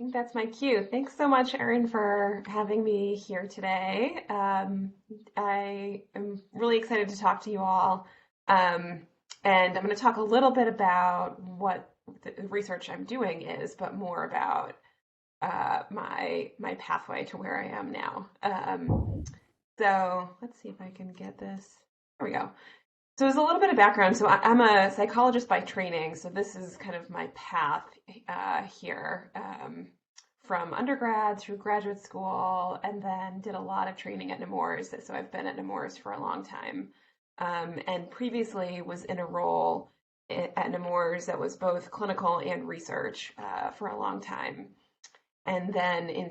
think that's my cue. Thanks so much, Erin, for having me here today. I am really excited to talk to you all. Um, and I'm going to talk a little bit about what the research I'm doing is, but more about my pathway to where I am now. So let's see if I can get this. There we go. So there's a little bit of background. So I'm a psychologist by training. So this is kind of my path here, from undergrad through graduate school, and then did a lot of training at Nemours. So I've been at Nemours for a long time, and previously was in a role at Nemours that was both clinical and research for a long time. And then in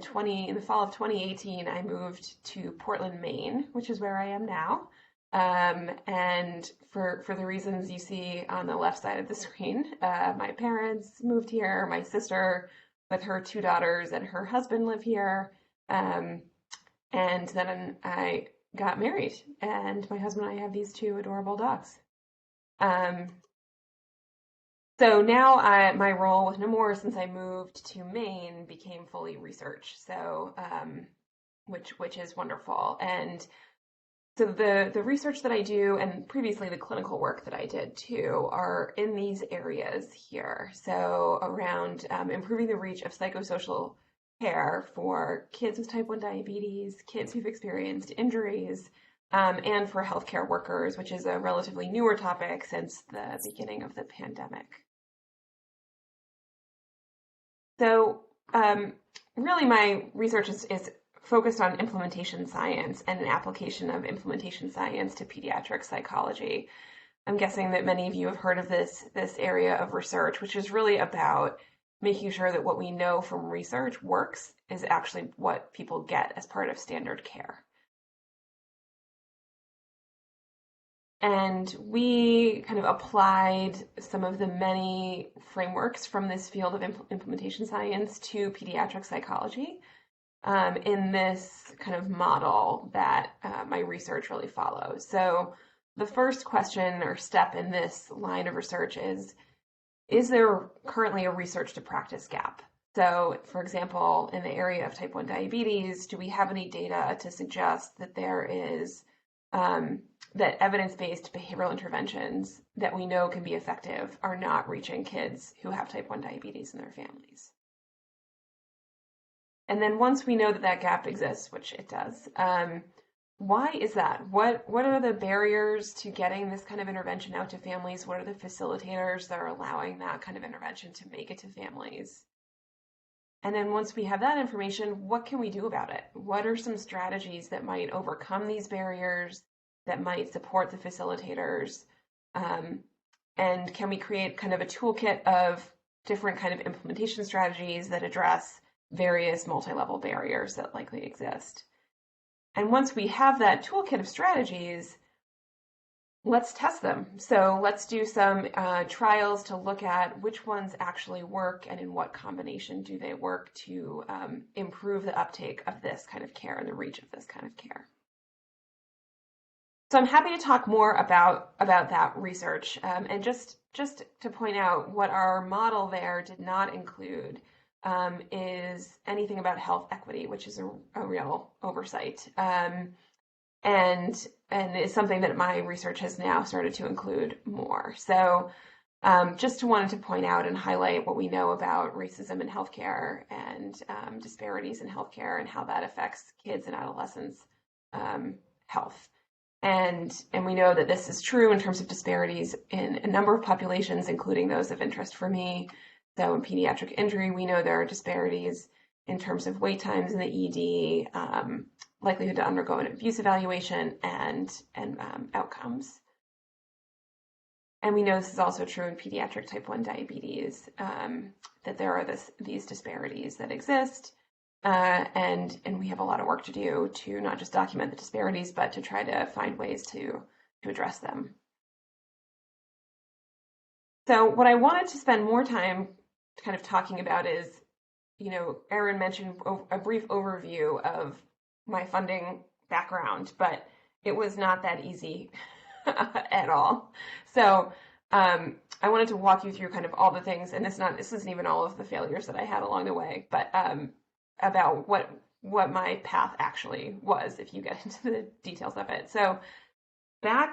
the fall of 2018, I moved to Portland, Maine, which is where I am now. And for the reasons you see on the left side of the screen, my parents moved here. My sister, with her two daughters and her husband, live here. And then I got married, and my husband and I have these two adorable dogs. Um, so now my role with Nemours, since I moved to Maine, became fully research. So which is wonderful. And so the research that I do, and previously the clinical work that I did too, are in these areas here. So around improving the reach of psychosocial care for kids with type 1 diabetes, kids who've experienced injuries, and for healthcare workers, which is a relatively newer topic since the beginning of the pandemic. So really my research is focused on implementation science and an application of implementation science to pediatric psychology. I'm guessing that many of you have heard of this area of research, which is really about making sure that what we know from research works is actually what people get as part of standard care. And we kind of applied some of the many frameworks from this field of implementation science to pediatric psychology. In this kind of model that my research really follows. So the first question or step in this line of research is there currently a research to practice gap? So for example, in the area of type 1 diabetes, do we have any data to suggest that there is that evidence-based behavioral interventions that we know can be effective are not reaching kids who have type 1 diabetes and their families? And then once we know that that gap exists, which it does, why is that? What are the barriers to getting this kind of intervention out to families? What are the facilitators that are allowing that kind of intervention to make it to families? And then once we have that information, what can we do about it? What are some strategies that might overcome these barriers, that might support the facilitators? And can we create kind of a toolkit of different kind of implementation strategies that address various multi-level barriers that likely exist? And once we have that toolkit of strategies, let's test them. So let's do some trials to look at which ones actually work and in what combination do they work to improve the uptake of this kind of care and the reach of this kind of care. So I'm happy to talk more about that research, and just to point out what our model there did not include is anything about health equity, which is a real oversight, and is something that my research has now started to include more. So just wanted to point out and highlight what we know about racism in healthcare and disparities in healthcare and how that affects kids and adolescents' health. And we know that this is true in terms of disparities in a number of populations, including those of interest for me. So in pediatric injury, we know there are disparities in terms of wait times in the ED, likelihood to undergo an abuse evaluation, and outcomes. And we know this is also true in pediatric type 1 diabetes, that there are these disparities that exist. And we have a lot of work to do to not just document the disparities, but to try to find ways to address them. So what I wanted to spend more time kind of talking about is, Erin mentioned a brief overview of my funding background, but it was not that easy at all. So I wanted to walk you through kind of all the things, and this isn't even all of the failures that I had along the way, but about what my path actually was, if you get into the details of it. So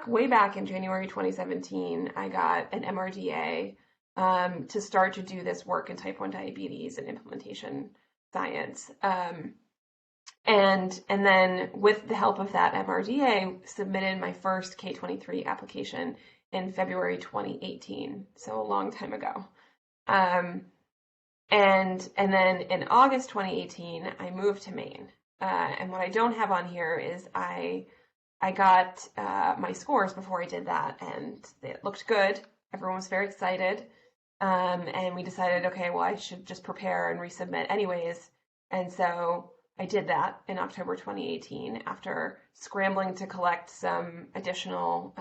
way back in January 2017, I got an MRDA to start to do this work in type 1 diabetes and implementation science. And then with the help of that MRDA, submitted my first K23 application in February 2018, so a long time ago. And then in August 2018, I moved to Maine. And what I don't have on here is I got my scores before I did that, and it looked good. Everyone was very excited. And we decided, okay, well, I should just prepare and resubmit anyways. And so I did that in October 2018 after scrambling to collect some additional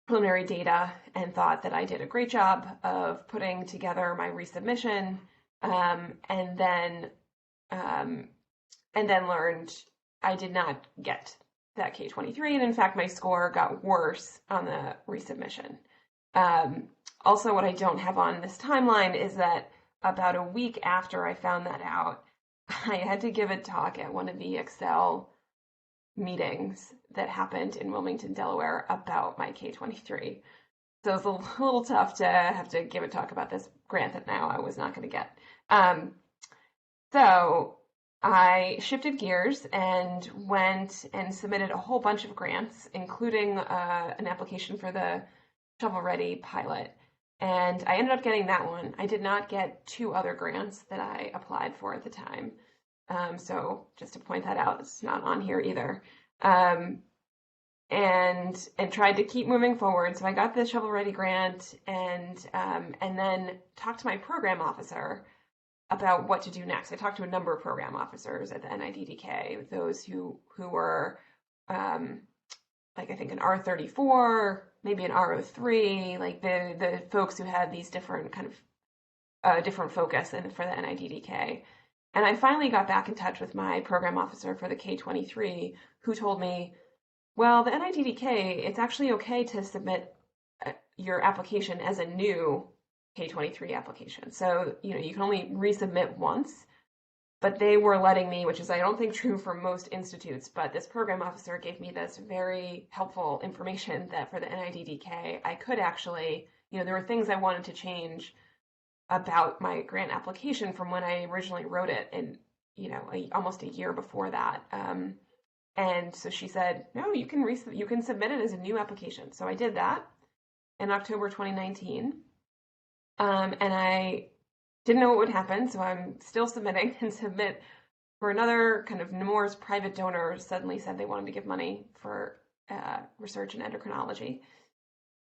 preliminary data, and thought that I did a great job of putting together my resubmission, and then learned I did not get that K23, and in fact my score got worse on the resubmission. Also, what I don't have on this timeline is that about a week after I found that out, I had to give a talk at one of the Excel meetings that happened in Wilmington, Delaware about my K23. So it's a little tough to have to give a talk about this grant that now I was not going to get. So I shifted gears and went and submitted a whole bunch of grants, including an application for the Shovel Ready pilot. And I ended up getting that one. I did not get two other grants that I applied for at the time. So just to point that out, it's not on here either. And tried to keep moving forward. So I got the Shovel Ready grant, and then talked to my program officer about what to do next. I talked to a number of program officers at the NIDDK, those who were like I think an R34, maybe an R03, like the folks who had these different kind of different focus for the NIDDK. And I finally got back in touch with my program officer for the K23, who told me, well, the NIDDK, it's actually okay to submit your application as a new K23 application. So, you can only resubmit once, but they were letting me, which is I don't think true for most institutes, but this program officer gave me this very helpful information that for the NIDDK, I could actually, there were things I wanted to change about my grant application from when I originally wrote it, and almost a year before that. And so she said, no, you can submit it as a new application. So I did that in October 2019, and I didn't know what would happen, so I'm still submitting and submit for another kind of Nemours private donor suddenly said they wanted to give money for research in endocrinology.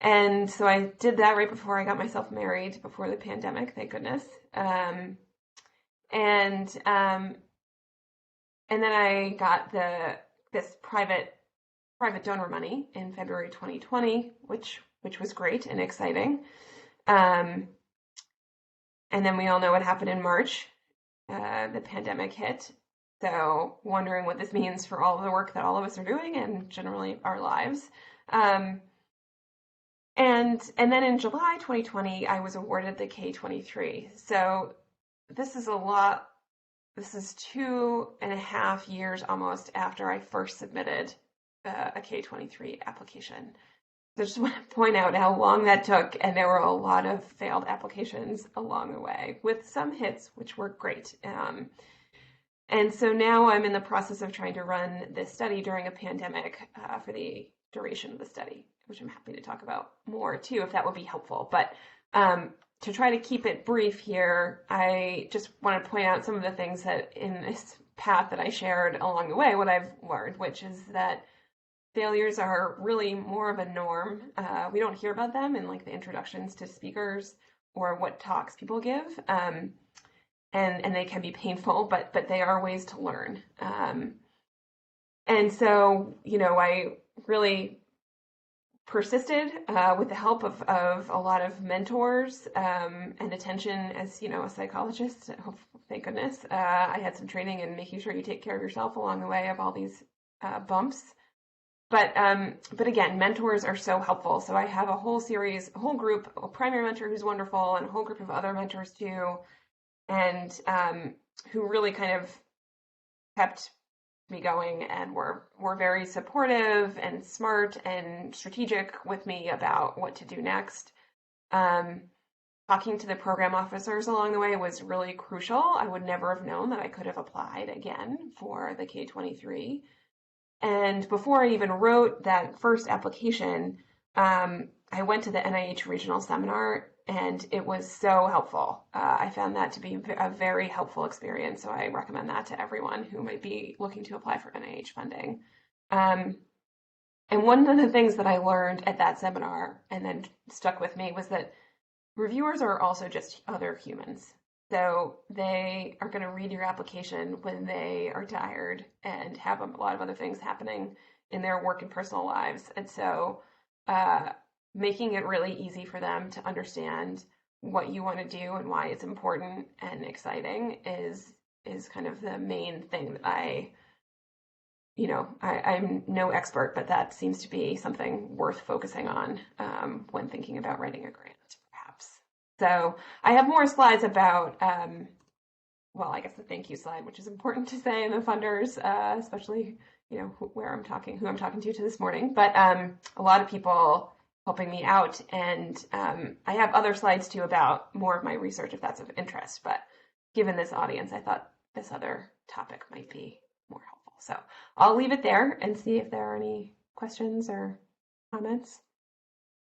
And so I did that right before I got myself married, before the pandemic, thank goodness. And then I got this private donor money in February 2020, which was great and exciting. And then we all know what happened in March. The pandemic hit. So wondering what this means for all of the work that all of us are doing and generally our lives. And then in July 2020, I was awarded the K23. So this is a lot. This is 2.5 years almost after I first submitted a K23 application. So I just want to point out how long that took, and there were a lot of failed applications along the way, with some hits, which were great. And so now I'm in the process of trying to run this study during a pandemic for the duration of the study, which I'm happy to talk about more too, if that would be helpful. But to try to keep it brief here, I just want to point out some of the things that in this path that I shared along the way, what I've learned, which is that failures are really more of a norm. We don't hear about them in like the introductions to speakers or what talks people give. And they can be painful, but they are ways to learn. And so, I really persisted with the help of a lot of mentors and attention as, a psychologist. Thank goodness. I had some training in making sure you take care of yourself along the way of all these bumps. But again, mentors are so helpful. So I have a whole series, a whole group, a primary mentor who's wonderful, and a whole group of other mentors too, and who really kind of kept me going and were very supportive and smart and strategic with me about what to do next. Um, Talking to the program officers along the way was really crucial. I would never have known that I could have applied again for the K-23. And before I even wrote that first application, I went to the NIH regional seminar, and it was so helpful. I found that to be a very helpful experience, so I recommend that to everyone who might be looking to apply for NIH funding. Um, and one of the things that I learned at that seminar and then stuck with me was that reviewers are also just other humans. So they are going to read your application when they are tired and have a lot of other things happening in their work and personal lives. And so making it really easy for them to understand what you want to do and why it's important and exciting is kind of the main thing that I'm no expert, but that seems to be something worth focusing on when thinking about writing a grant, perhaps. So I have more slides about, well, I guess the thank you slide, which is important to say in the funders, especially, who I'm talking to this morning. But a lot of people helping me out, and I have other slides too about more of my research if that's of interest. But given this audience, I thought this other topic might be more helpful. So I'll leave it there and see if there are any questions or comments.